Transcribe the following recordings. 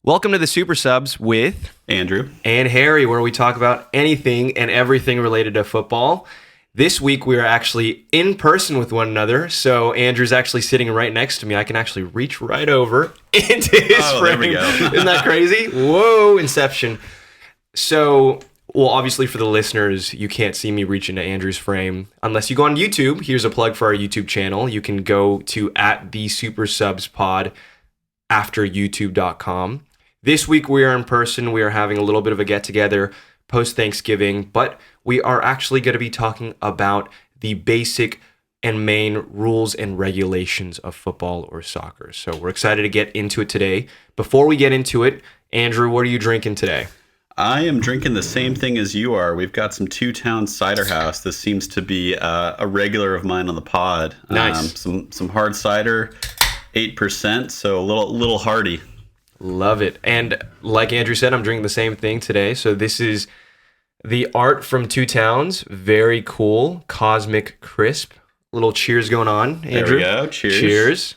Welcome to the Super Subs with Andrew and Harry, where we talk about anything and everything related to football. This week we are actually in person with one another, so Andrew's actually sitting right next to me. I can actually reach right over into his frame. There we go. Isn't that crazy? Whoa, Inception. So, well, obviously for the listeners, you can't see me reach into Andrew's frame unless you go on YouTube. Here's a plug for our YouTube channel. You can go to @thesupersubspod after youtube.com. This week we are in person. We are having a little bit of a get-together post-Thanksgiving, but we are actually going to be talking about the basic and main rules and regulations of football or soccer. So we're excited to get into it today. Before we get into it, Andrew, what are you drinking today? I am drinking the same thing as you are. We've got some Two Town Cider House. This seems to be a regular of mine on the pod. Nice. Some hard cider, 8%, so a little hearty. Love it. And like Andrew said, I'm drinking the same thing today. So this is the art from Two Towns. Very cool. Cosmic crisp. Little cheers going on, Andrew. There we go. Cheers. Cheers.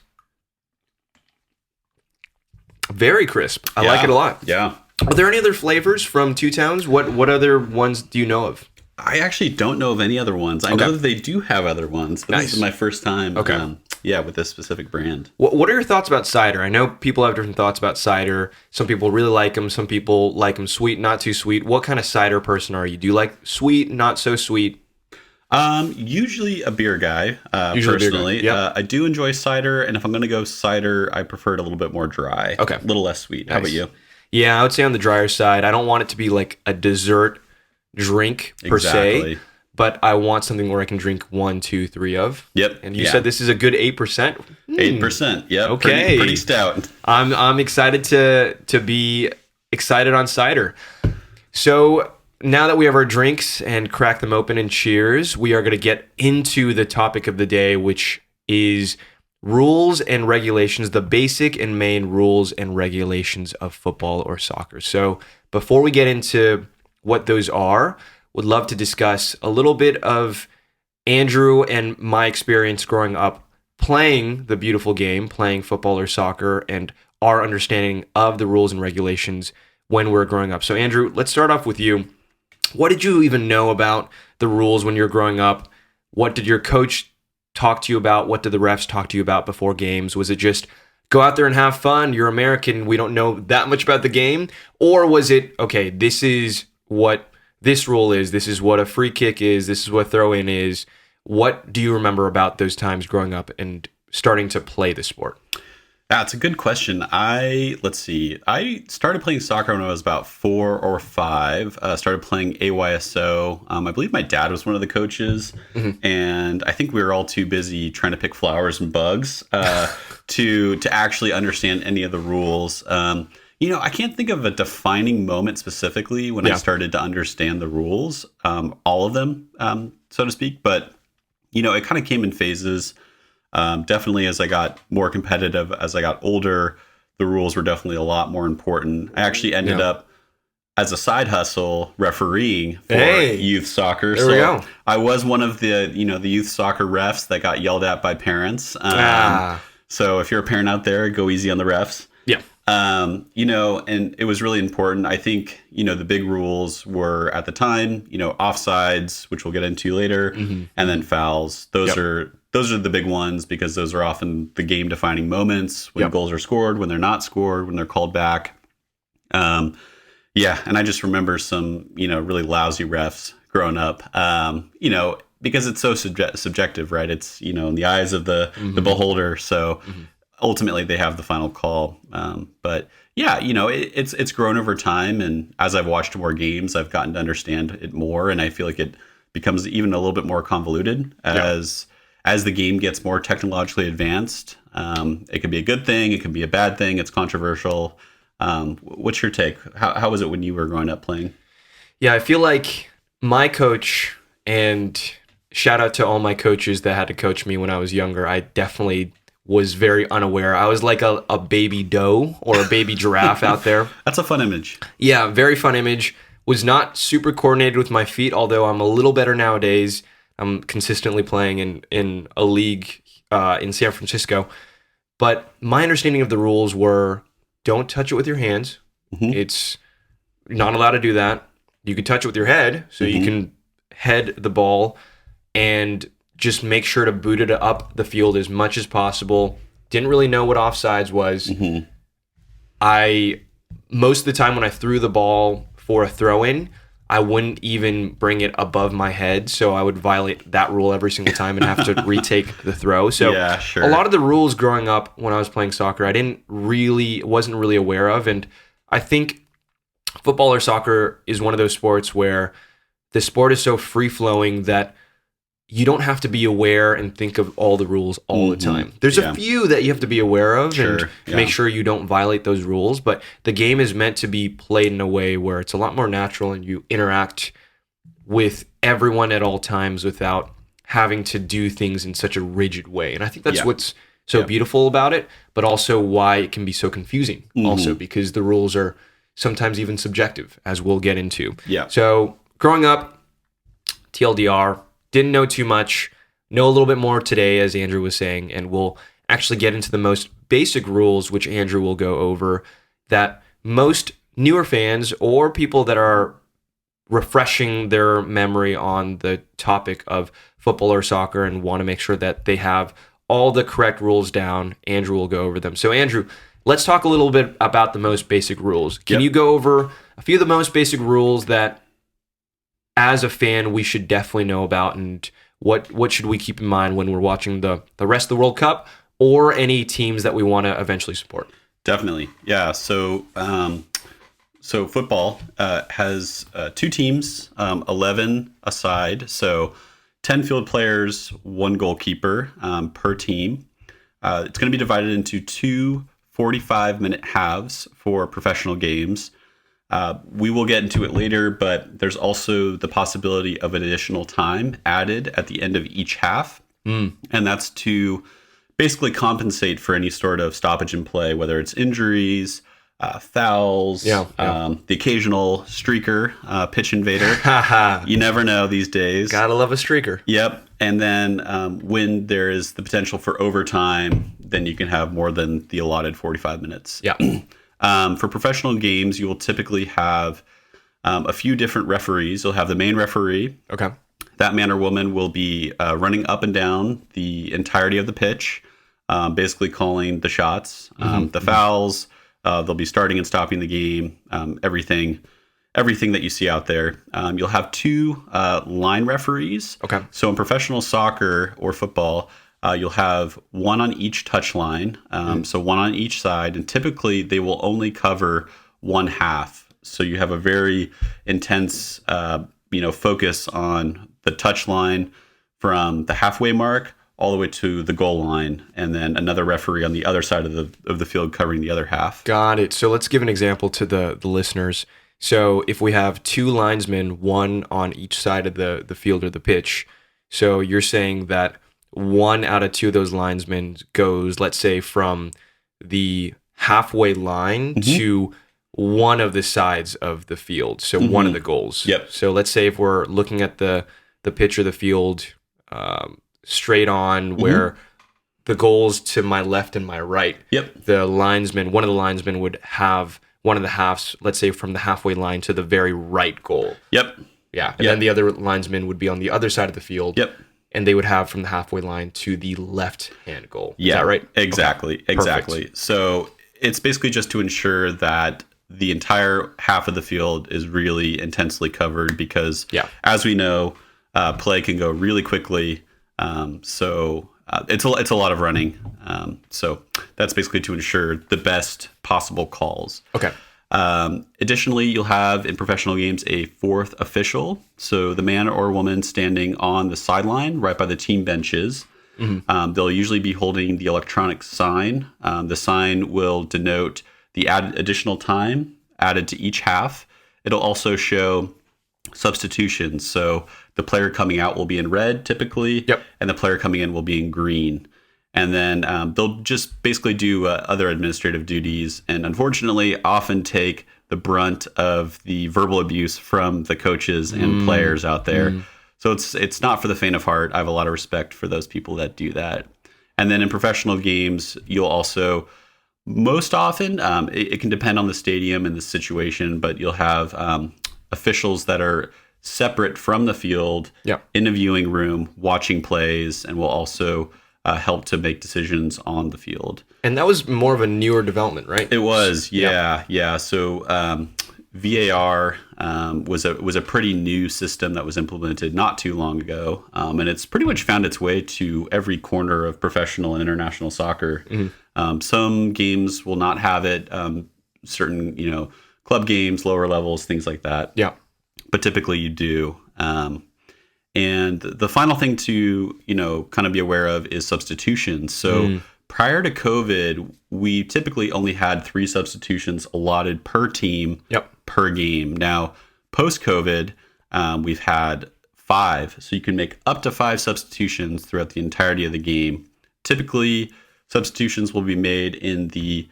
Very crisp. I like it a lot. Yeah. Are there any other flavors from Two Towns? What other ones do you know of? I actually don't know of any other ones. I know that they do have other ones, but this is my first time. Okay. With this specific brand. What are your thoughts about cider? I know people have different thoughts about cider. Some people really like them. Some people like them sweet, not too sweet. What kind of cider person are you? Do you like sweet, not so sweet? Usually a beer guy, Usually personally. A beer guy. Yep. I do enjoy cider, and if I'm going to go cider, I prefer it a little bit more dry. Okay. A little less sweet. How about you? Yeah, I would say on the drier side. I don't want it to be like a dessert drink per se, but I want something where I can drink 1, 2, 3 of. Yep. And you said this is a good 8%? 8%. Yep. Okay. Pretty stout. I'm excited to be excited on cider. So now that we have our drinks and crack them open and cheers, we are going to get into the topic of the day, which is rules and regulations, the basic and main rules and regulations of football or soccer. So before we get into what those are, would love to discuss a little bit of Andrew and my experience growing up playing the beautiful game, playing football or soccer, and our understanding of the rules and regulations when we were growing up. So Andrew, let's start off with you. What did you even know about the rules when you were growing up? What did your coach talk to you about? What did the refs talk to you about before games? Was it just go out there and have fun? You're American. We don't know that much about the game. Or was it, okay, this is what this rule is. This is what a free kick is. This is what throw-in is. What do you remember about those times growing up and starting to play the sport? That's a good question. Let's see. I started playing soccer when I was about 4 or 5. Started playing AYSO. I believe my dad was one of the coaches, and I think we were all too busy trying to pick flowers and bugs to actually understand any of the rules. I can't think of a defining moment specifically when I started to understand the rules, all of them, so to speak. But it kind of came in phases. Definitely as I got more competitive, as I got older, the rules were definitely a lot more important. I actually ended up as a side hustle refereeing for youth soccer. There we go. I was one of the youth soccer refs that got yelled at by parents. So if you're a parent out there, go easy on the refs. Yeah. And it was really important. I think, the big rules were at the time, offsides, which we'll get into later, and then fouls. Those are the big ones because those are often the game defining moments when goals are scored, when they're not scored, when they're called back. And I just remember some, really lousy refs growing up, because it's so subjective, right? It's, in the eyes of the beholder. So ultimately they have the final call. But it's grown over time. And as I've watched more games, I've gotten to understand it more. And I feel like it becomes even a little bit more convoluted as the game gets more technologically advanced. It can be a good thing. It can be a bad thing. It's controversial. What's your take? How was it when you were growing up playing? Yeah, I feel like my coach, and shout out to all my coaches that had to coach me when I was younger, I definitely was very unaware. I was like a baby doe or a baby giraffe out there. That's a fun image. Yeah, very fun image. Was not super coordinated with my feet, although I'm a little better nowadays. I'm consistently playing in a league in San Francisco. But my understanding of the rules were don't touch it with your hands. Mm-hmm. It's not allowed to do that. You can touch it with your head, so you can head the ball and just make sure to boot it up the field as much as possible. Didn't really know what offsides was. Most of the time when I threw the ball for a throw-in, I wouldn't even bring it above my head, so I would violate that rule every single time and have to retake the throw. So yeah, sure. A lot of the rules growing up when I was playing soccer, I wasn't really aware of, and I think football or soccer is one of those sports where the sport is so free-flowing that you don't have to be aware and think of all the rules all the time. There's a few that you have to be aware of and make sure you don't violate those rules, but the game is meant to be played in a way where it's a lot more natural and you interact with everyone at all times without having to do things in such a rigid way. And I think that's what's so beautiful about it, but also why it can be so confusing also, because the rules are sometimes even subjective, as we'll get into. So growing up, TLDR, didn't know too much, know a little bit more today, as Andrew was saying, and we'll actually get into the most basic rules, which Andrew will go over, that most newer fans or people that are refreshing their memory on the topic of football or soccer and want to make sure that they have all the correct rules down, Andrew will go over them. So Andrew, let's talk a little bit about the most basic rules. Can you go over a few of the most basic rules that as a fan, we should definitely know about, and what should we keep in mind when we're watching the rest of the World Cup or any teams that we want to eventually support? Definitely. Yeah. So football has 2 teams, 11 a side. So 10 field players, 1 goalkeeper per team. It's going to be divided into 2 45-minute halves for professional games. We will get into it later, but there's also the possibility of an additional time added at the end of each half. And that's to basically compensate for any sort of stoppage in play, whether it's injuries, fouls, the occasional streaker, pitch invader. You never know these days. Gotta love a streaker. Yep. And then when there is the potential for overtime, then you can have more than the allotted 45 minutes. Yeah. For professional games, you will typically have a few different referees. You'll have the main referee. Okay. That man or woman will be running up and down the entirety of the pitch, basically calling the shots, the fouls. They'll be starting and stopping the game, everything that you see out there. You'll have 2 line referees. Okay. So in professional soccer or football, you'll have 1 on each touch line, so 1 on each side, and typically they will only cover 1 half. So you have a very intense, focus on the touch line from the halfway mark all the way to the goal line, and then another referee on the other side of the field covering the other half. Got it. So let's give an example to the listeners. So if we have 2 linesmen, 1 on each side of the field or the pitch, so you're saying that 1 out of 2 of those linesmen goes, let's say, from the halfway line to one of the sides of the field. So one of the goals. Yep. So let's say if we're looking at the pitch or the field straight on where the goals to my left and my right. Yep. The linesman, one of the linesmen would have one of the halves, let's say from the halfway line to the very right goal. Yep. Yeah. And then the other linesman would be on the other side of the field. Yep. And they would have from the halfway line to the left-hand goal. Yeah, Is that right? Exactly. Okay. Exactly. Perfect. So it's basically just to ensure that the entire half of the field is really intensely covered because, as we know, play can go really quickly. So it's a lot of running. So that's basically to ensure the best possible calls. Okay. Additionally, you'll have in professional games a 4th official. So the man or woman standing on the sideline right by the team benches. They'll usually be holding the electronic sign. The sign will denote the additional time added to each half. It'll also show substitutions. So the player coming out will be in red typically, and the player coming in will be in green. And then they'll just basically do other administrative duties and unfortunately often take the brunt of the verbal abuse from the coaches and players out there. So it's not for the faint of heart. I have a lot of respect for those people that do that. And then in professional games, you'll also Most often, it can depend on the stadium and the situation, but you'll have officials that are separate from the field in a viewing room watching plays, and will also help to make decisions on the field. And that was more of a newer development, right? It was, yeah. So VAR was a pretty new system that was implemented not too long ago, and it's pretty much found its way to every corner of professional and international soccer. Some games will not have it. Certain, club games, lower levels, things like that. Yeah. But typically you do. And the final thing to, kind of be aware of is substitutions. So prior to COVID, we typically only had 3 substitutions allotted per team per game. Now, post-COVID, we've had 5. So you can make up to 5 substitutions throughout the entirety of the game. Typically, substitutions will be made in the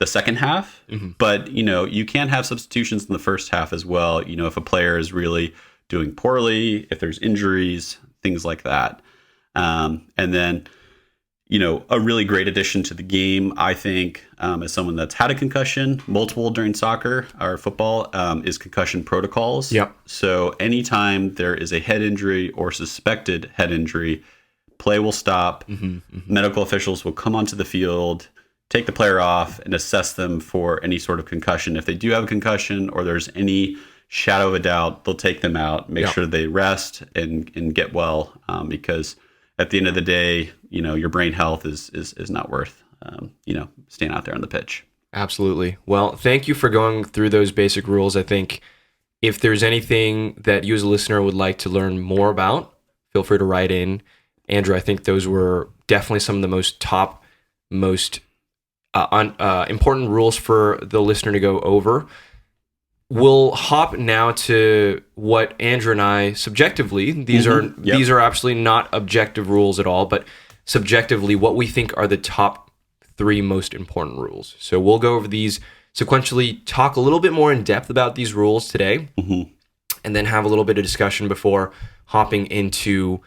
second half, but you can have substitutions in the first half as well. If a player is really doing poorly, if there's injuries, things like that. And then, a really great addition to the game, I think, as someone that's had a concussion, multiple during soccer or football, is concussion protocols. So anytime there is a head injury or suspected head injury, play will stop. Medical officials will come onto the field, take the player off, and assess them for any sort of concussion. If they do have a concussion or there's any shadow of a doubt, they'll take them out, make sure they rest and get well, because at the end of the day, your brain health is not worth, staying out there on the pitch. Absolutely. Well, thank you for going through those basic rules. I think if there's anything that you as a listener would like to learn more about, feel free to write in. Andrew, I think those were definitely some of the most important rules for the listener to go over. We'll hop now to what Andrew and I subjectively, these are absolutely not objective rules at all, but subjectively what we think are the top 3 most important rules. So we'll go over these sequentially, talk a little bit more in depth about these rules today, and then have a little bit of discussion before hopping into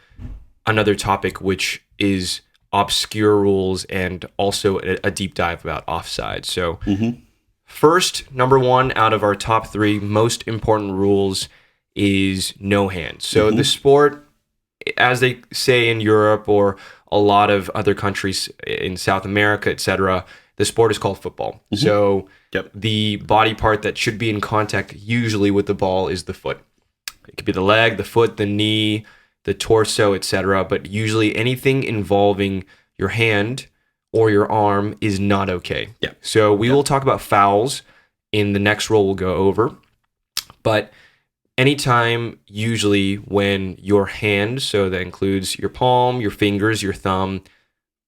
another topic, which is obscure rules and also a deep dive about offside. So first, number 1 out of our top 3 most important rules is no hands. So the sport, as they say in Europe or a lot of other countries in South America, etc., the sport is called football. So the body part that should be in contact usually with the ball is the foot. It could be the leg, the foot, the knee, the torso, etc. But usually anything involving your hand or your arm is not okay. So we will talk about fouls in the next rule we'll go over. But anytime, usually when your hand, so that includes your palm, your fingers, your thumb,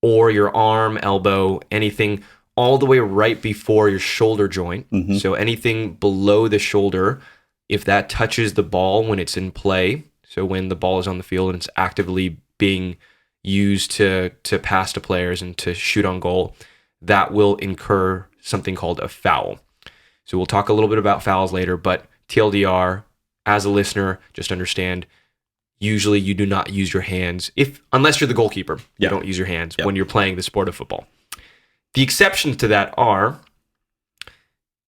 or your arm, elbow, anything all the way right before your shoulder joint. So anything below the shoulder, if that touches the ball when it's in play, so when the ball is on the field and it's actively being used to pass to players and to shoot on goal, that will incur something called a foul. So we'll talk a little bit about fouls later, but TLDR, as a listener, just understand, usually you do not use your hands, unless you're the goalkeeper. You don't use your hands when you're playing the sport of football. The exceptions to that are,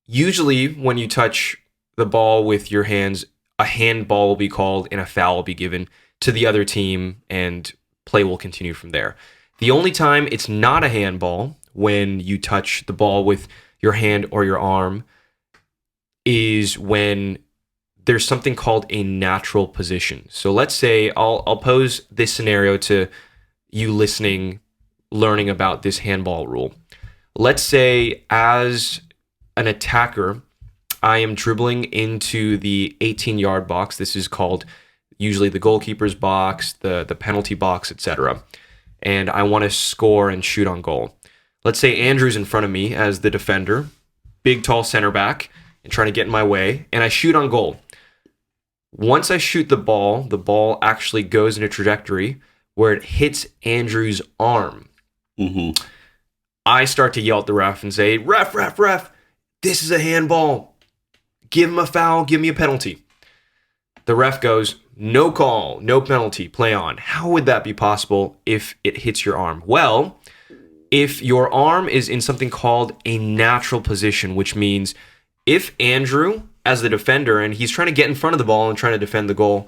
usually when you touch the ball with your hands, a handball will be called and a foul will be given to the other team, and play will continue from there. The only time it's not a handball when you touch the ball with your hand or your arm is when there's something called a natural position. So let's say I'll pose this scenario to you listening, learning about this handball rule. Let's say as an attacker, I am dribbling into the 18-yard box. This is called usually the goalkeeper's box, the penalty box, etc. And I want to score and shoot on goal. Let's say Andrew's in front of me as the defender, big, tall center back, and trying to get in my way, and I shoot on goal. Once I shoot the ball actually goes in a trajectory where it hits Andrew's arm. I start to yell at the ref and say, ref, this is a handball. Give him a foul, give me a penalty. The ref goes, no call, no penalty, play on. How would that be possible if it hits your arm? Well, if your arm is in something called a natural position, which means if Andrew, as the defender, and he's trying to get in front of the ball and trying to defend the goal,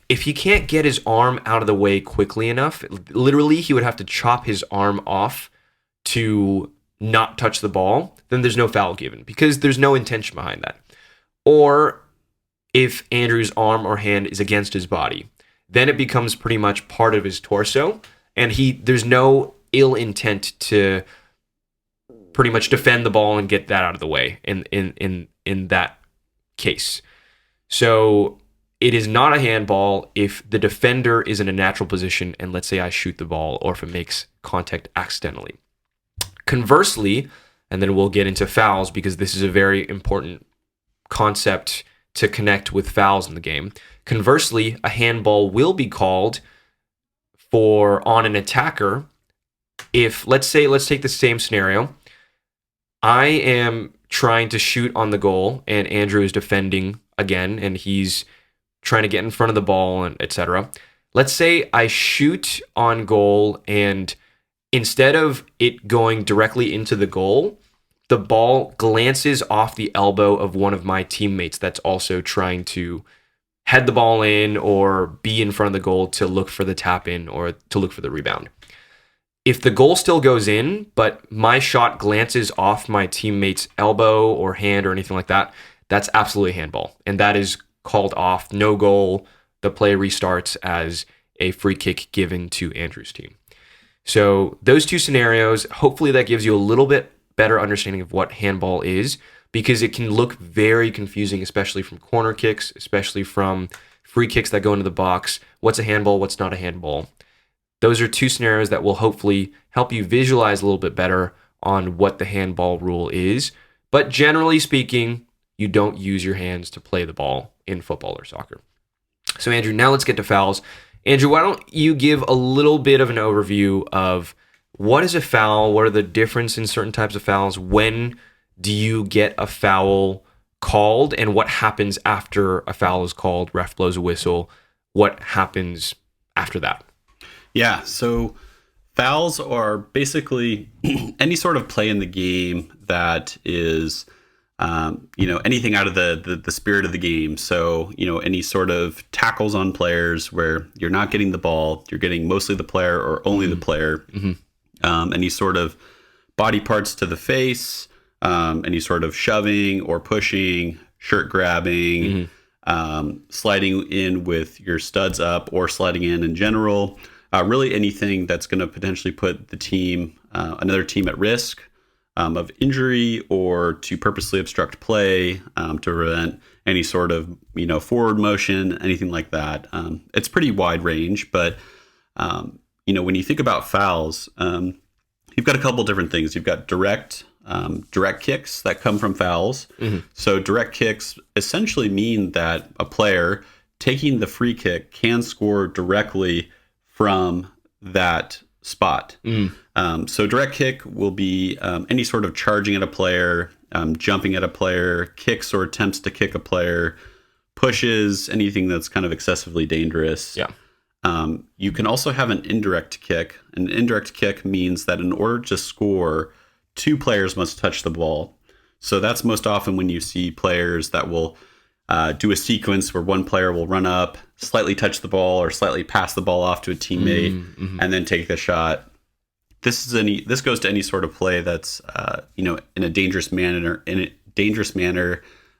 if he can't get his arm out of the way quickly enough, literally he would have to chop his arm off to not touch the ball, then there's no foul given because there's no intention behind that. Or if Andrew's arm or hand is against his body, then it becomes pretty much part of his torso, and there's no ill intent to pretty much defend the ball and get that out of the way in that case. So it is not a handball if the defender is in a natural position and let's say I shoot the ball or if it makes contact accidentally. Conversely, and then we'll get into fouls because this is a very important concept to connect with fouls in the game. Conversely, a handball will be called on an attacker if, let's take the same scenario. I am trying to shoot on the goal and Andrew is defending again and he's trying to get in front of the ball and etc. Let's say I shoot on goal and instead of it going directly into the goal, the ball glances off the elbow of one of my teammates that's also trying to head the ball in or be in front of the goal to look for the tap in or to look for the rebound. If the goal still goes in, but my shot glances off my teammate's elbow or hand or anything like that, that's absolutely a handball. And that is called off, no goal. The play restarts as a free kick given to Andrew's team. So those two scenarios, hopefully that gives you a little bit better understanding of what handball is, because it can look very confusing, especially from corner kicks, especially from free kicks that go into the box. What's a handball? What's not a handball? Those are two scenarios that will hopefully help you visualize a little bit better on what the handball rule is. But generally speaking, you don't use your hands to play the ball in football or soccer. So Andrew, now let's get to fouls. Andrew, why don't you give a little bit of an overview of what is a foul? What are the difference in certain types of fouls? When do you get a foul called? And what happens after a foul is called? Ref blows a whistle. What happens after that? Yeah, so fouls are basically any sort of play in the game that is anything out of the spirit of the game. So, any sort of tackles on players where you're not getting the ball, you're getting mostly the player or only the player. Mm-hmm. Any sort of body parts to the face, any sort of shoving or pushing, shirt grabbing, sliding in with your studs up or sliding in general. Really anything that's going to potentially put the team, another team at risk of injury or to purposely obstruct play, to prevent any sort of, forward motion, anything like that. It's pretty wide range, but, when you think about fouls, you've got a couple different things. You've got direct kicks that come from fouls. Mm-hmm. So direct kicks essentially mean that a player taking the free kick can score directly from that spot. So direct kick will be any sort of charging at a player, jumping at a player, kicks or attempts to kick a player, pushes, anything that's kind of excessively dangerous. Yeah. You can also have an indirect kick. An indirect kick means that in order to score, two players must touch the ball. So that's most often when you see players that will do a sequence where one player will run up, slightly touch the ball or slightly pass the ball off to a teammate, and then take the shot. This goes to any sort of play that's in a dangerous manner,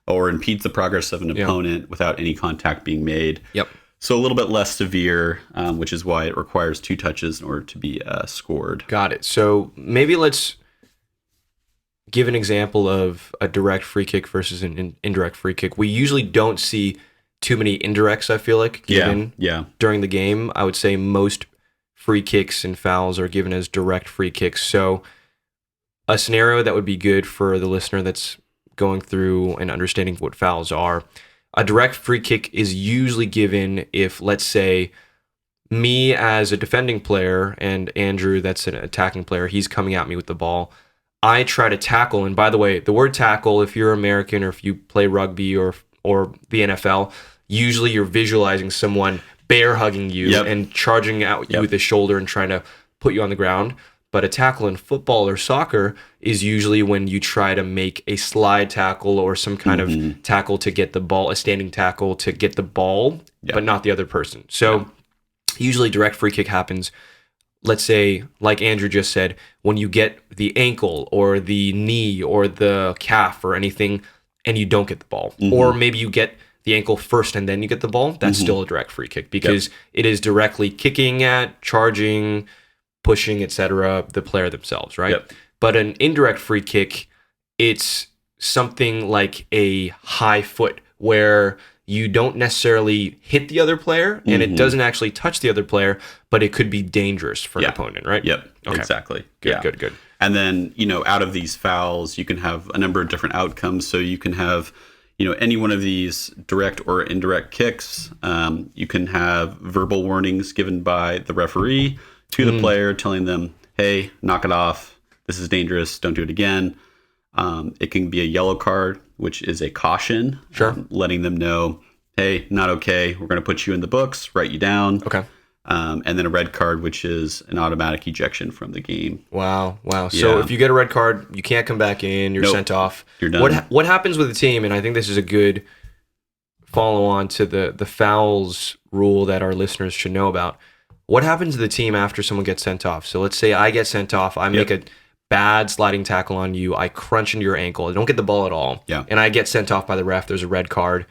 or impedes the progress of an opponent without any contact being made. Yep. So a little bit less severe, which is why it requires two touches in order to be scored. Got it. So maybe let's give an example of a direct free kick versus an indirect free kick. We usually don't see too many indirects, I feel like, given during the game. I would say most free kicks and fouls are given as direct free kicks. So a scenario that would be good for the listener that's going through and understanding what fouls are, a direct free kick is usually given if, let's say, me as a defending player and Andrew that's an attacking player, he's coming at me with the ball. I try to tackle, and by the way, the word tackle, if you're American or if you play rugby or the NFL, usually you're visualizing someone bear hugging you and charging out you with the shoulder and trying to put you on the ground. But a tackle in football or soccer is usually when you try to make a slide tackle or some kind of tackle to get the ball, a standing tackle to get the ball, but not the other person. So usually direct free kick happens, let's say, like Andrew just said, when you get the ankle or the knee or the calf or anything and you don't get the ball. Or maybe you get the ankle first and then you get the ball. That's still a direct free kick because it is directly kicking at, charging, pushing, etc., the player themselves, right? But an indirect free kick, it's something like a high foot where you don't necessarily hit the other player and it doesn't actually touch the other player, but it could be dangerous for an opponent, right? Exactly. Good. And then, out of these fouls, you can have a number of different outcomes. So you can have, any one of these direct or indirect kicks. You can have verbal warnings given by the referee to the player, telling them, hey, knock it off. This is dangerous. Don't do it again. It can be a yellow card, which is a caution, letting them know, hey, not okay. We're going to put you in the books, write you down. Okay. And then a red card, which is an automatic ejection from the game. Wow. So if you get a red card, you can't come back in. You're sent off. You're done. What happens with the team, and I think this is a good follow-on to the fouls rule that our listeners should know about. What happens to the team after someone gets sent off? So let's say I get sent off. I make a bad sliding tackle on you. I crunch into your ankle. I don't get the ball at all. And I get sent off by the ref. There's a red card.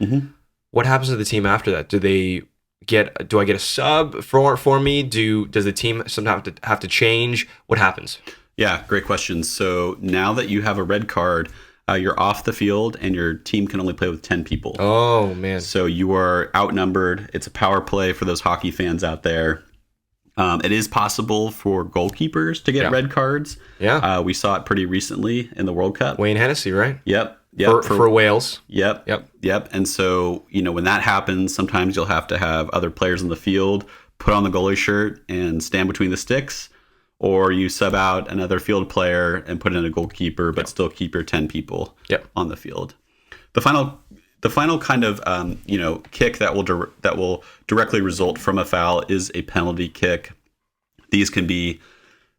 What happens to the team after that? Do I get a sub for me? Does the team sometimes have to change? What happens? Yeah, great question. So now that you have a red card, you're off the field and your team can only play with 10 people. Oh, man. So you are outnumbered. It's a power play for those hockey fans out there. It is possible for goalkeepers to get red cards. We saw it pretty recently in the World Cup. Wayne Hennessy, right? Yep. For Wales. Yep. And so, when that happens, sometimes you'll have to have other players on the field put on the goalie shirt and stand between the sticks, or you sub out another field player and put in a goalkeeper, but still keep your 10 people on the field. The final kind of kick that will directly result from a foul is a penalty kick. These can be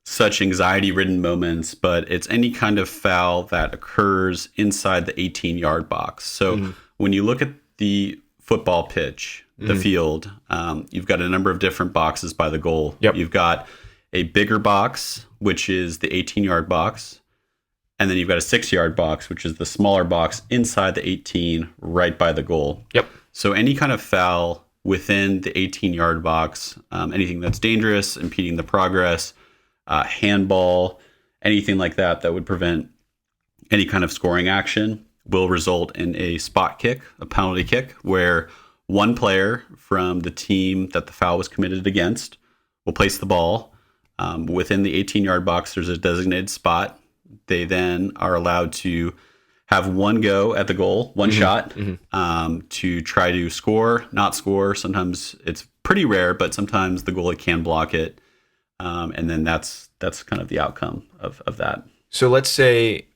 such anxiety-ridden moments, but it's any kind of foul that occurs inside the 18-yard box. So when you look at the football pitch, the field, you've got a number of different boxes by the goal. You've got a bigger box, which is the 18-yard box. And then you've got a 6-yard box, which is the smaller box inside the 18, right by the goal. So any kind of foul within the 18-yard box, anything that's dangerous, impeding the progress, handball, anything like that would prevent any kind of scoring action, will result in a spot kick, a penalty kick, where one player from the team that the foul was committed against will place the ball within the 18-yard box. There's a designated spot. They then are allowed to have one go at the goal, one shot, to try to score, not score. Sometimes it's pretty rare, but sometimes the goalie can block it. And then that's kind of the outcome of that. So let's say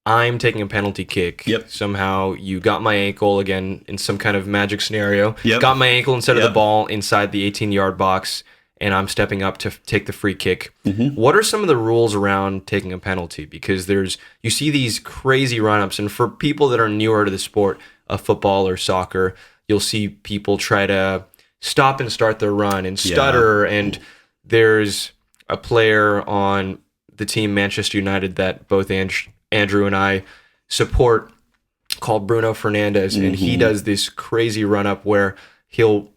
I'm taking a penalty kick. Somehow you got my ankle, again, in some kind of magic scenario. Got my ankle instead of the ball inside the 18-yard box, and I'm stepping up to take the free kick. What are some of the rules around taking a penalty? Because you see these crazy run-ups, and for people that are newer to the sport of football or soccer, you'll see people try to stop and start their run and stutter, and there's a player on the team Manchester United that both Andrew and I support called Bruno Fernandes, and he does this crazy run-up where he'll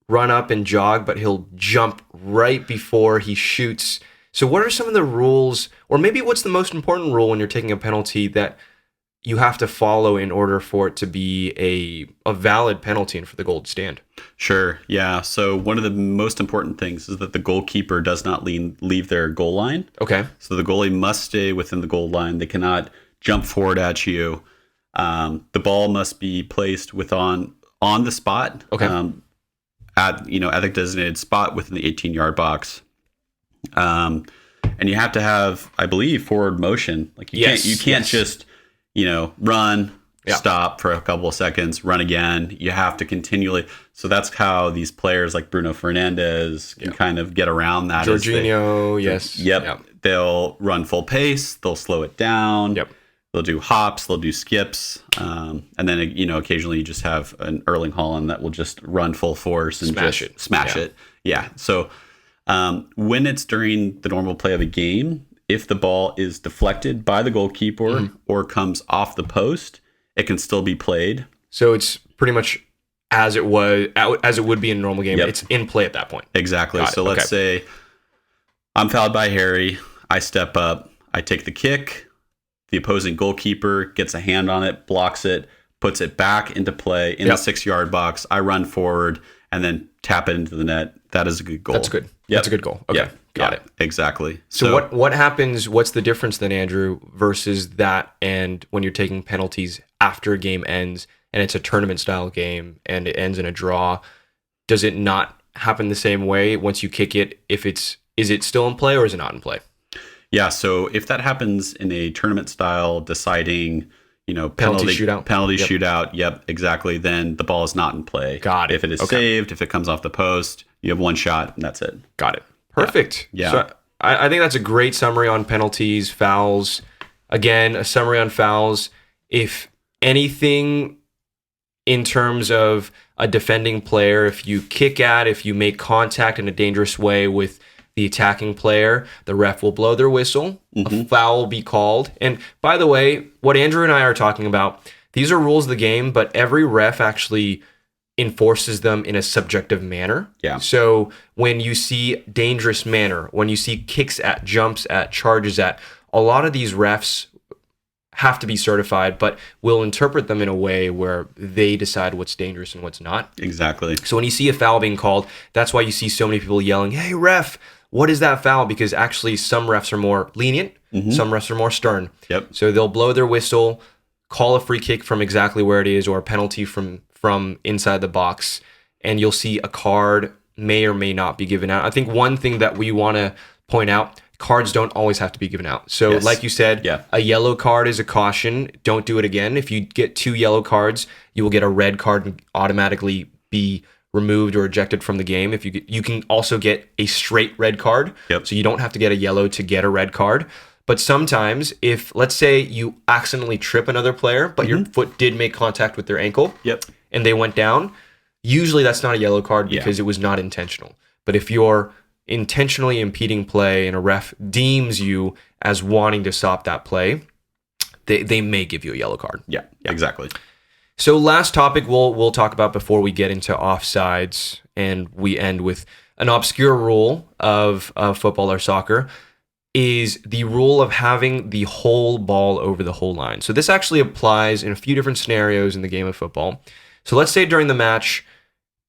run up and jog, but he'll jump right before he shoots. So what are some of the rules, or maybe what's the most important rule when you're taking a penalty that you have to follow in order for it to be a valid penalty and for the goal to stand? Sure, yeah. So one of the most important things is that the goalkeeper does not leave their goal line. Okay. So the goalie must stay within the goal line. They cannot jump forward at you. The ball must be placed on the spot. Okay. At the designated spot within the 18-yard box. And you have to have, I believe, forward motion. Like you can't just, run, stop for a couple of seconds, run again. You have to continually. So that's how these players like Bruno Fernandes can kind of get around that. Jorginho, yes. Yep. they'll run full pace, they'll slow it down. Yep. They'll do hops, they'll do skips, and then occasionally you just have an Erling Haaland that will just run full force and smash it. Yeah. So when it's during the normal play of a game, if the ball is deflected by the goalkeeper or comes off the post, it can still be played. So it's pretty much as it would be in a normal game. Yep. It's in play at that point. Exactly. So let's say I'm fouled by Harry. I step up. I take the kick. The opposing goalkeeper gets a hand on it, blocks it, puts it back into play in the 6-yard box. I run forward and then tap it into the net. That is a good goal. That's good. Yep. That's a good goal. Okay. Got it. Exactly. So what happens, what's the difference then, Andrew, versus that and when you're taking penalties after a game ends and it's a tournament style game and it ends in a draw? Does it not happen the same way once you kick it? Is it still in play or is it not in play? Yeah, so if that happens in a tournament style deciding, penalty shootout, yep, exactly, then the ball is not in play. Got it. If it is saved, if it comes off the post, you have one shot and that's it. Got it. Perfect. Yeah. So I think that's a great summary on penalties, fouls. Again, a summary on fouls. If anything, in terms of a defending player, if you make contact in a dangerous way with the attacking player, the ref will blow their whistle, a foul will be called. And by the way, what Andrew and I are talking about, these are rules of the game, but every ref actually enforces them in a subjective manner. Yeah. So when you see dangerous manner, when you see kicks at, jumps at, charges at, a lot of these refs have to be certified, but will interpret them in a way where they decide what's dangerous and what's not. Exactly. So when you see a foul being called, that's why you see so many people yelling, "Hey, ref, what is that foul?" Because actually some refs are more lenient, some refs are more stern. Yep. So they'll blow their whistle, call a free kick from exactly where it is or a penalty from inside the box, and you'll see a card may or may not be given out. I think one thing that we want to point out, cards don't always have to be given out. So like you said, a yellow card is a caution. Don't do it again. If you get 2 yellow cards, you will get a red card and automatically be removed or ejected from the game. If you can also get a straight red card. Yep. So you don't have to get a yellow to get a red card. But sometimes if, let's say you accidentally trip another player, but your foot did make contact with their ankle and they went down, usually that's not a yellow card because it was not intentional. But if you're intentionally impeding play and a ref deems you as wanting to stop that play, they may give you a yellow card. Yeah, exactly. So last topic we'll talk about before we get into offsides, and we end with an obscure rule of football or soccer, is the rule of having the whole ball over the whole line. So this actually applies in a few different scenarios in the game of football. So let's say during the match,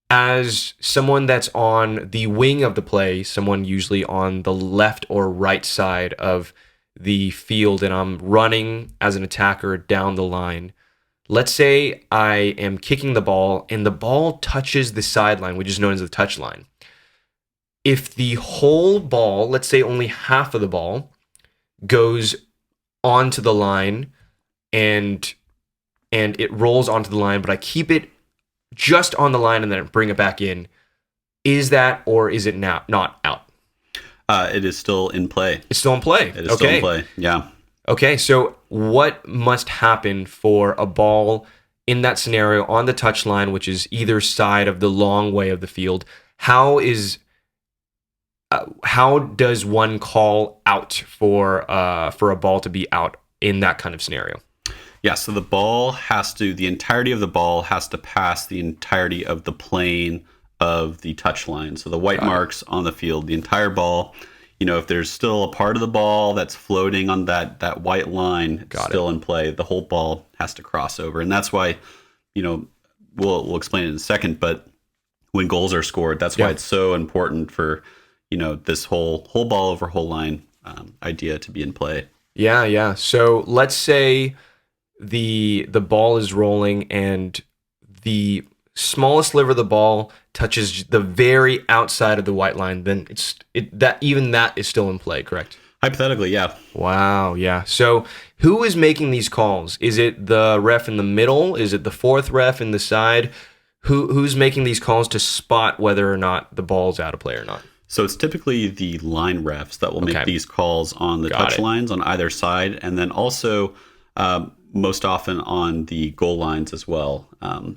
as someone that's on the wing of the play, someone usually on the left or right side of the field, and I'm running as an attacker down the line. Let's say I am kicking the ball and the ball touches the sideline, which is known as the touch line. If the whole ball, let's say only half of the ball, goes onto the line and it rolls onto the line, but I keep it just on the line and then bring it back in, is that or is it not out? It is still in play. It's still in play. It is still in play. Yeah. Okay, so what must happen for a ball in that scenario on the touchline, which is either side of the long way of the field? How does one call out for a ball to be out in that kind of scenario? Yeah, so the entirety of the ball has to pass the entirety of the plane of the touch line. So the white marks on the field, the entire ball, if there's still a part of the ball that's floating on that white line, it's still in play. The whole ball has to cross over. And that's why, we'll explain it in a second, but when goals are scored, that's why it's so important for, this whole ball over whole line idea to be in play. Yeah. So let's say the ball is rolling and the smallest sliver of the ball touches the very outside of the white line, then that is still in play, correct? Hypothetically, yeah. Wow, yeah. So who is making these calls? Is it the ref in the middle? Is it the fourth ref in the side? Who's making these calls to spot whether or not the ball's out of play or not? So it's typically the line refs that will make these calls on the touch lines on either side, and then also most often on the goal lines as well.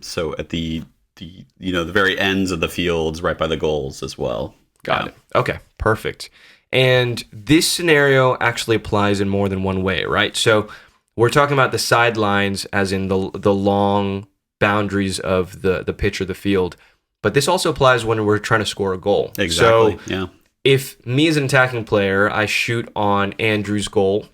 So at the very ends of the fields, right by the goals as well. Got it. Okay, perfect. And this scenario actually applies in more than one way, right? So we're talking about the sidelines as in the long boundaries of the pitch or the field. But this also applies when we're trying to score a goal. Exactly. So if me as an attacking player, I shoot on Andrew's goal,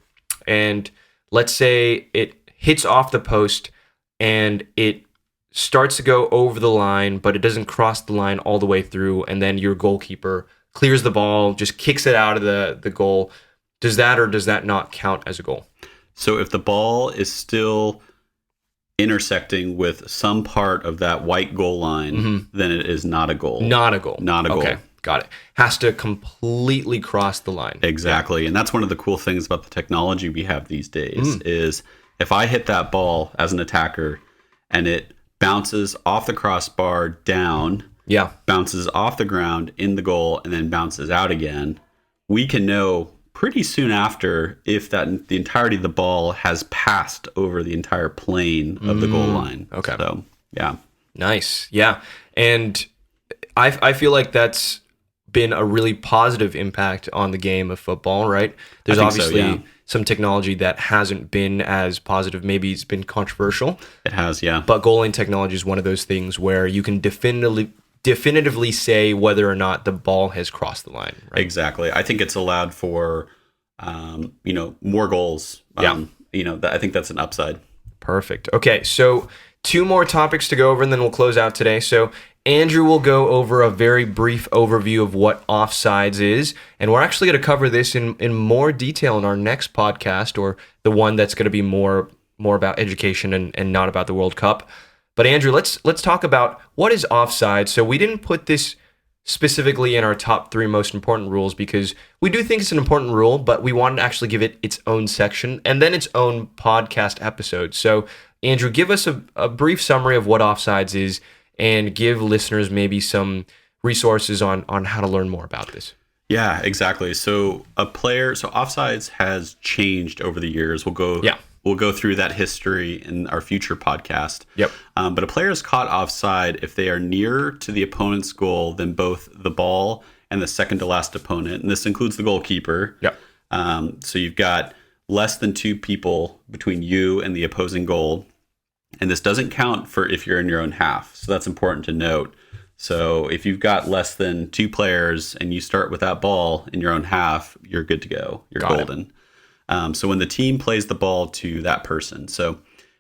and let's say it hits off the post and it starts to go over the line, but it doesn't cross the line all the way through, and then your goalkeeper clears the ball, just kicks it out of the goal. Does that or does that not count as a goal? So if the ball is still intersecting with some part of that white goal line, then it is not a goal. Not a goal. Not a goal. Okay, got it. Has to completely cross the line. Exactly. And that's one of the cool things about the technology we have these days is if I hit that ball as an attacker and it bounces off the crossbar down, bounces off the ground in the goal, and then bounces out again, we can know pretty soon after if the entirety of the ball has passed over the entire plane of the goal line. Okay. So, yeah. Nice. Yeah. And I feel like that's been a really positive impact on the game of football, right? There's obviously some technology that hasn't been as positive. Maybe it's been controversial. It has, yeah. But goal line technology is one of those things where you can definitively say whether or not the ball has crossed the line, right? Exactly. I think it's allowed for, more goals. I think that's an upside. Perfect. Okay, so 2 more topics to go over, and then we'll close out today. So Andrew will go over a very brief overview of what offsides is, and we're actually going to cover this in more detail in our next podcast, or the one that's going to be more about education and not about the World Cup. But Andrew, let's talk about what is offside. So we didn't put this specifically in our top 3 most important rules because we do think it's an important rule, but we wanted to actually give it its own section and then its own podcast episode. So Andrew, give us a brief summary of what offsides is and give listeners maybe some resources on how to learn more about this. Yeah, exactly. So offsides has changed over the years. We'll go through that history in our future podcast. Yep. But a player is caught offside if they are nearer to the opponent's goal than both the ball and the second to last opponent. And this includes the goalkeeper. Yep. So you've got less than 2 people between you and the opposing goal. And this doesn't count for if you're in your own half. So that's important to note. So if you've got less than 2 players and you start with that ball in your own half, you're good to go. You're golden. So when the team plays the ball to that person. So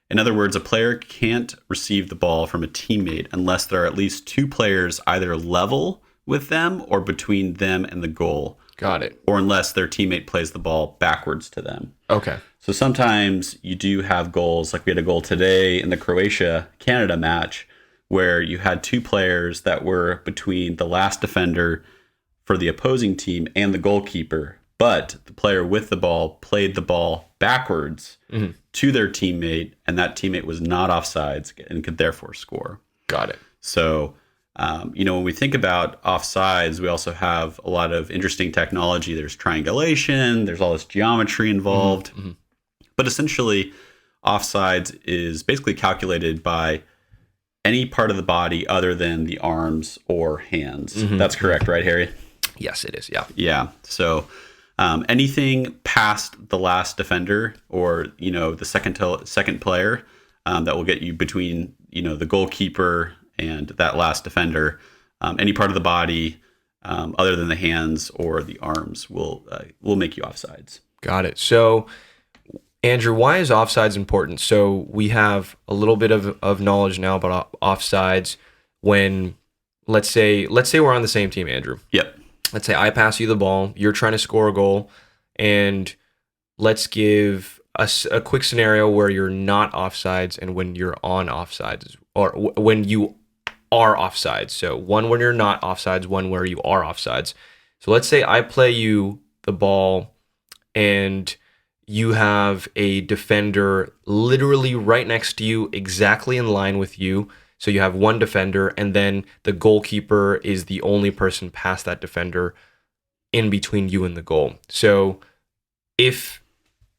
in other words, a player can't receive the ball from a teammate unless there are at least 2 players either level with them or between them and the goal. Got it. Or unless their teammate plays the ball backwards to them. Okay. So sometimes you do have goals, like we had a goal today in the Croatia-Canada match, where you had 2 players that were between the last defender for the opposing team and the goalkeeper. But the player with the ball played the ball backwards to their teammate, and that teammate was not offsides and could therefore score. Got it. So, when we think about offsides, we also have a lot of interesting technology. There's triangulation, there's all this geometry involved. But essentially, offsides is basically calculated by any part of the body other than the arms or hands. That's correct, right, Harry? Yes, it is. Yeah. Yeah. So anything past the last defender or, the second player that will get you between, the goalkeeper and that last defender, any part of the body other than the hands or the arms will make you offsides. Got it. So, Andrew, why is offsides important? So we have a little bit of knowledge now about offsides when, let's say we're on the same team, Andrew. Yep. Let's say I pass you the ball, you're trying to score a goal, and let's give us a quick scenario where you're not offsides and when you're on offsides, or when you are offsides. So one when you're not offsides, one where you are offsides. So let's say I play you the ball and you have a defender literally right next to you, exactly in line with you. So you have one defender, and then the goalkeeper is the only person past that defender. in between you and the goal. So if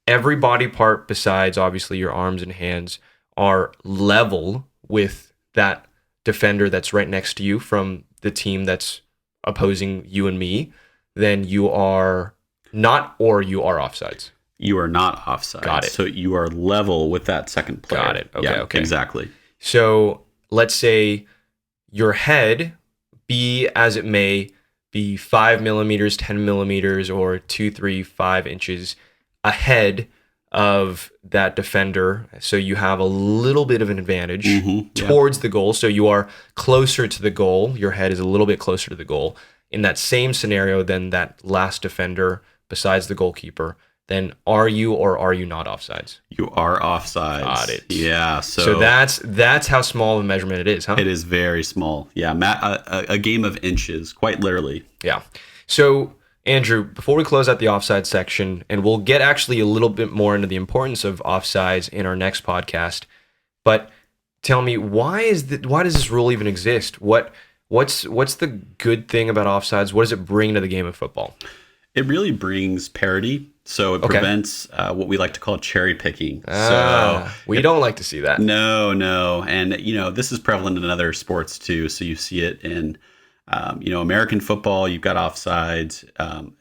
every body part besides obviously your arms and hands are level with that defender that's right next to you from the team that's opposing you and me, then you are not, or you are offsides. You are not offside. Got it. So you are level with that second player. Got it. Okay, yeah, okay. Exactly. So let's say your head, be as it may, be 5 millimeters, 10 millimeters, or 2, 3, 5 inches ahead of that defender. So you have a little bit of an advantage towards the goal. So you are closer to the goal. Your head is a little bit closer to the goal. In that same scenario, than that last defender besides the goalkeeper, then are you or are you not offsides? You are offsides. Got it. Yeah. So that's how small of a measurement it is, huh? It is very small. Yeah. A game of inches, quite literally. Yeah. So, Andrew, before we close out the offside section, and we'll get actually a little bit more into the importance of offsides in our next podcast, but tell me, why does this rule even exist? What's the good thing about offsides? What does it bring to the game of football? It really brings parity. So it prevents what we like to call cherry picking. We don't like to see that. No. And, this is prevalent in other sports too. So you see it in, American football, you've got offsides,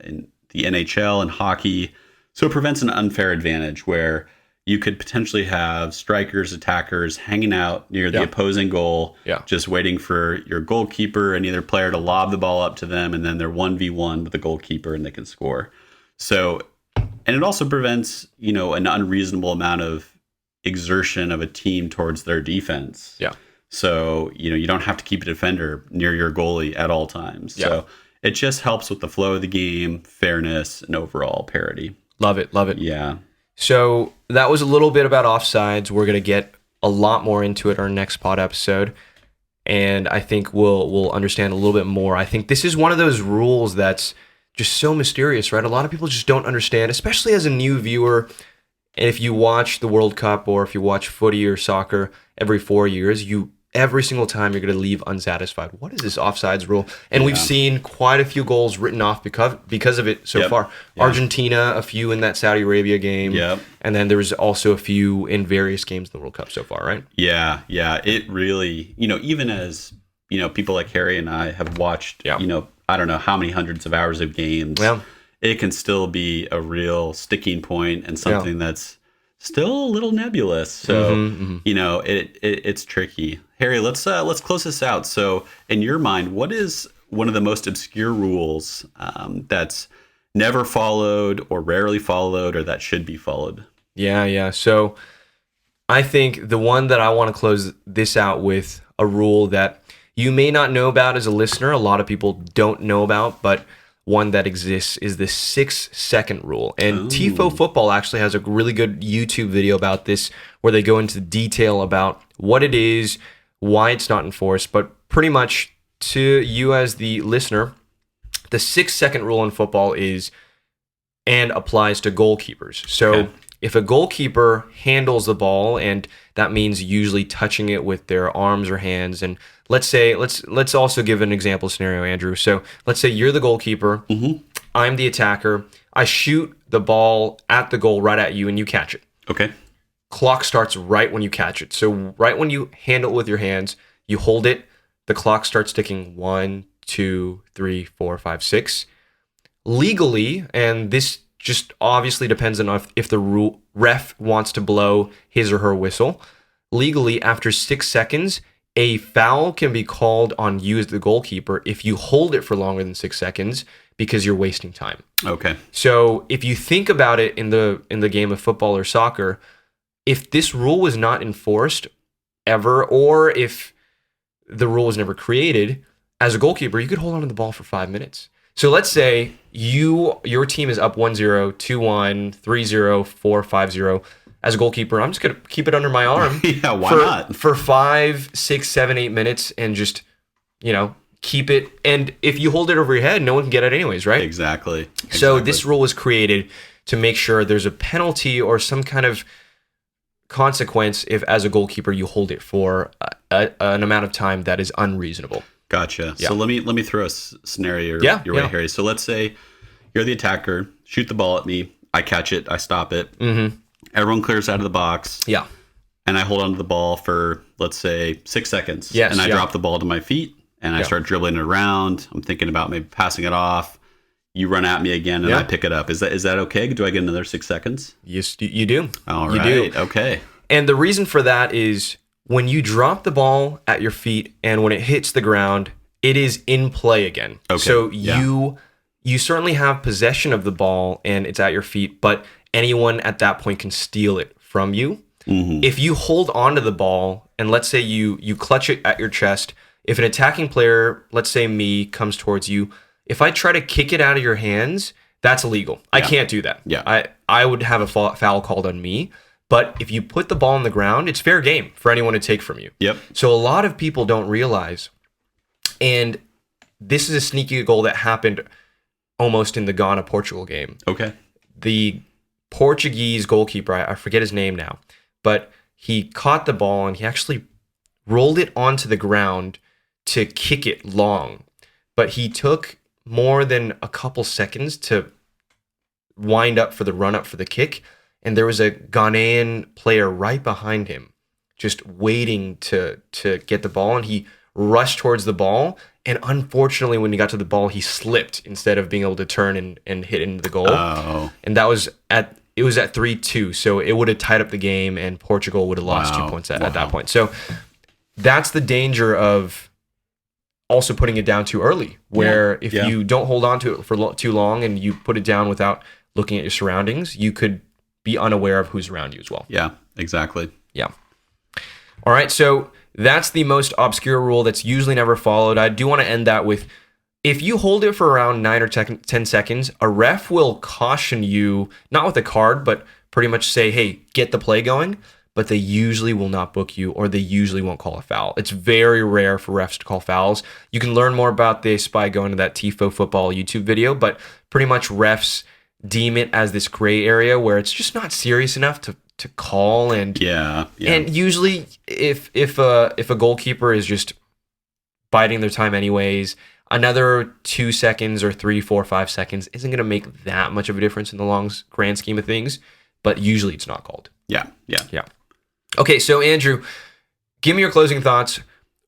in the NHL and hockey. So it prevents an unfair advantage where you could potentially have strikers, attackers hanging out near the opposing goal, just waiting for your goalkeeper and either player to lob the ball up to them, and then they're 1v1 with the goalkeeper and they can score. So, and it also prevents, an unreasonable amount of exertion of a team towards their defense. Yeah. So, you don't have to keep a defender near your goalie at all times. Yeah. So it just helps with the flow of the game, fairness, and overall parity. Love it. Yeah. So that was a little bit about offsides. We're going to get a lot more into it in our next pod episode, and I think we'll understand a little bit more. I think this is one of those rules that's just so mysterious, right? A lot of people just don't understand, especially as a new viewer. And if you watch the World Cup or if you watch footy or soccer every 4 years, every single time you're going to leave unsatisfied. What is this offsides rule? And we've seen quite a few goals written off because of it so far. Yeah. Argentina, a few in that Saudi Arabia game. Yep. And then there's also a few in various games in the World Cup so far, right? Yeah. It really, even as, people like Harry and I have watched, I don't know how many hundreds of hours of games. Yeah. It can still be a real sticking point and something that's still a little nebulous. So, it's tricky. Harry, let's close this out. So, in your mind, what is one of the most obscure rules that's never followed or rarely followed or that should be followed? Yeah. So, I think the one that I want to close this out with, a rule that you may not know about as a listener, a lot of people don't know about, but one that exists is the 6-second rule. And Tifo Football actually has a really good YouTube video about this where they go into detail about what it is, why it's not enforced. But pretty much to you as the listener, the 6-second rule in football is and applies to goalkeepers. So if a goalkeeper handles the ball, and that means usually touching it with their arms or hands, and let's also give an example scenario, Andrew. So let's say you're the goalkeeper, I'm the attacker, I shoot the ball at the goal right at you, and you catch it. Okay. Clock starts right when you catch it. So right when you handle it with your hands, you hold it, the clock starts ticking 1, 2, 3, 4, 5, 6. Legally, and this just obviously depends on if the ref wants to blow his or her whistle. Legally, after 6 seconds, a foul can be called on you as the goalkeeper if you hold it for longer than 6 seconds because you're wasting time. Okay. So if you think about it in the game of football or soccer, if this rule was not enforced ever, or if the rule was never created, as a goalkeeper, you could hold on to the ball for 5 minutes. So let's say your team is up 1-0, 2-1, 3-0, 4-5-0. As a goalkeeper, I'm just going to keep it under my arm. Yeah, why not? For 5, 6, 7, 8 minutes and just, keep it. And if you hold it over your head, no one can get it anyways, right? Exactly. So this rule was created to make sure there's a penalty or some kind of consequence if, as a goalkeeper, you hold it for an amount of time that is unreasonable. Gotcha. Yeah. So let me throw a scenario your way, Harry. So let's say You're the attacker. Shoot the ball at me. I catch it. I stop it. Mm-hmm. Everyone clears out of the box. Yeah. And I hold onto the ball for, let's say, 6 seconds. Yes, and I yeah. drop the ball to my feet, and I start dribbling it around. I'm thinking about maybe passing it off. You run at me again, and I pick it up. Is that okay? Do I get another 6 seconds? Yes, you do. All right. You do. Okay. And the reason for that is when you drop the ball at your feet and when it hits the ground, it is in play again. Okay. So you certainly have possession of the ball and it's at your feet, but anyone at that point can steal it from you. Mm-hmm. If you hold onto the ball and let's say you clutch it at your chest, if an attacking player, let's say me, comes towards you, if I try to kick it out of your hands, that's illegal. I can't do that. Yeah. I would have a foul called on me. But if you put the ball on the ground, it's fair game for anyone to take from you. Yep. So a lot of people don't realize, and this is a sneaky goal that happened almost in the Ghana-Portugal game. Okay. The Portuguese goalkeeper, I forget his name now, but he caught the ball and he actually rolled it onto the ground to kick it long. But he took more than a couple seconds to wind up for the run-up for the kick, and there was a Ghanaian player right behind him just waiting to get the ball, and he rushed towards the ball, and unfortunately when he got to the ball he slipped instead of being able to turn and hit into the goal. Oh. And that was at 3-2, so it would have tied up the game and Portugal would have lost 2 points at that point. So that's the danger of also putting it down too early, where if you don't hold on to it for too long and you put it down without looking at your surroundings, you could be unaware of who's around you as well. Yeah, exactly. Yeah. All right, so that's the most obscure rule that's usually never followed. I do want to end that with, if you hold it for around 9 or 10 seconds, a ref will caution you, not with a card, but pretty much say, hey, get the play going, but they usually will not book you or they usually won't call a foul. It's very rare for refs to call fouls. You can learn more about this by going to that Tifo Football YouTube video, but pretty much refs deem it as this gray area where it's just not serious enough to call. And and usually if a goalkeeper is just biding their time anyways, another 2 seconds or 3, 4, 5 seconds isn't going to make that much of a difference in the grand scheme of things, but usually it's not called. Yeah. Okay, so Andrew, give me your closing thoughts.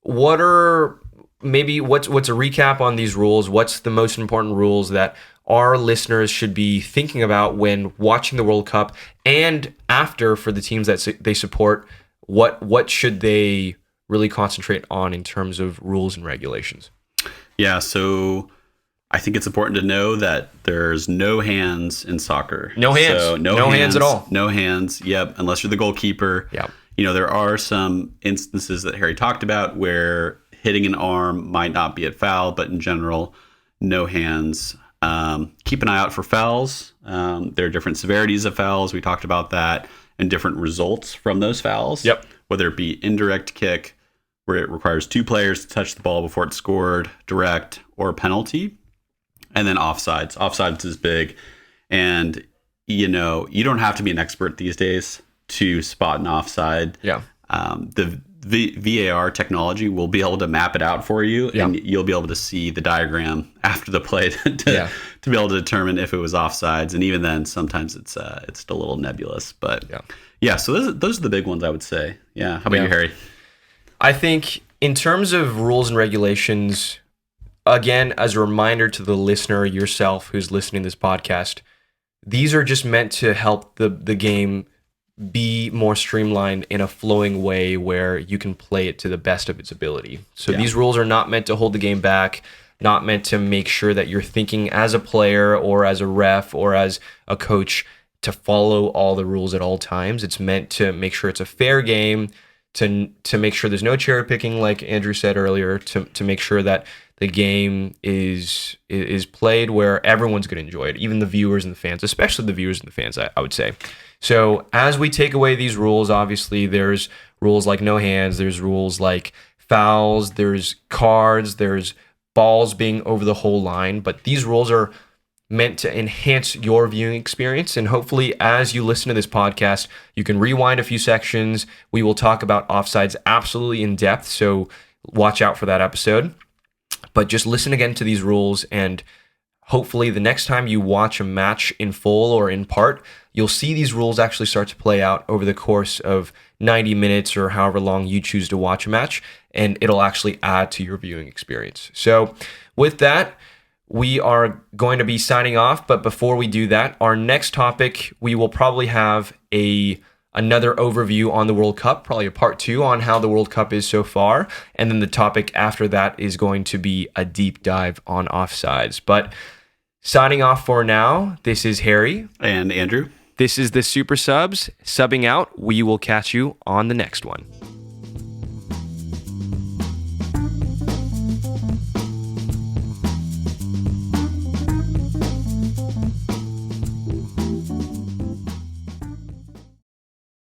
What's a recap on these rules? What's the most important rules that our listeners should be thinking about when watching the World Cup and after for the teams that they support? What should they really concentrate on in terms of rules and regulations? Yeah, so I think it's important to know that there's no hands in soccer. No hands. So no hands at all. No hands. Yep. Unless you're the goalkeeper. Yeah. There are some instances that Harry talked about where hitting an arm might not be a foul, but in general, no hands. Keep an eye out for fouls. There are different severities of fouls. We talked about that, and different results from those fouls. Yep. Whether it be indirect kick, where it requires 2 players to touch the ball before it's scored, direct, or penalty. And then offsides. Offsides is big. And, you don't have to be an expert these days to spot an offside. Yeah. The VAR technology will be able to map it out for you, and you'll be able to see the diagram after the play to be able to determine if it was offsides. And even then, sometimes it's still a little nebulous. But so those are the big ones, I would say. Yeah. How about you, Harry? I think in terms of rules and regulations, again, as a reminder to the listener, yourself who's listening to this podcast, these are just meant to help the game be more streamlined in a flowing way where you can play it to the best of its ability. So these rules are not meant to hold the game back, not meant to make sure that you're thinking as a player or as a ref or as a coach to follow all the rules at all times. It's meant to make sure it's a fair game, to make sure there's no cherry picking, like Andrew said earlier, to make sure that the game is played where everyone's going to enjoy it, even the viewers and the fans, especially the viewers and the fans, I would say. So as we take away these rules, obviously there's rules like no hands, there's rules like fouls, there's cards, there's balls being over the whole line, but these rules are meant to enhance your viewing experience. And hopefully as you listen to this podcast, you can rewind a few sections. We will talk about offsides absolutely in depth, so watch out for that episode. But just listen again to these rules, and hopefully the next time you watch a match in full or in part, you'll see these rules actually start to play out over the course of 90 minutes or however long you choose to watch a match, and it'll actually add to your viewing experience. So with that, we are going to be signing off, but before we do that, our next topic, we will probably have another overview on the World Cup, probably a part 2 on how the World Cup is so far, and then the topic after that is going to be a deep dive on offsides. But signing off for now, this is Harry. And Andrew. This is the Super Subs. Subbing out. We will catch you on the next one.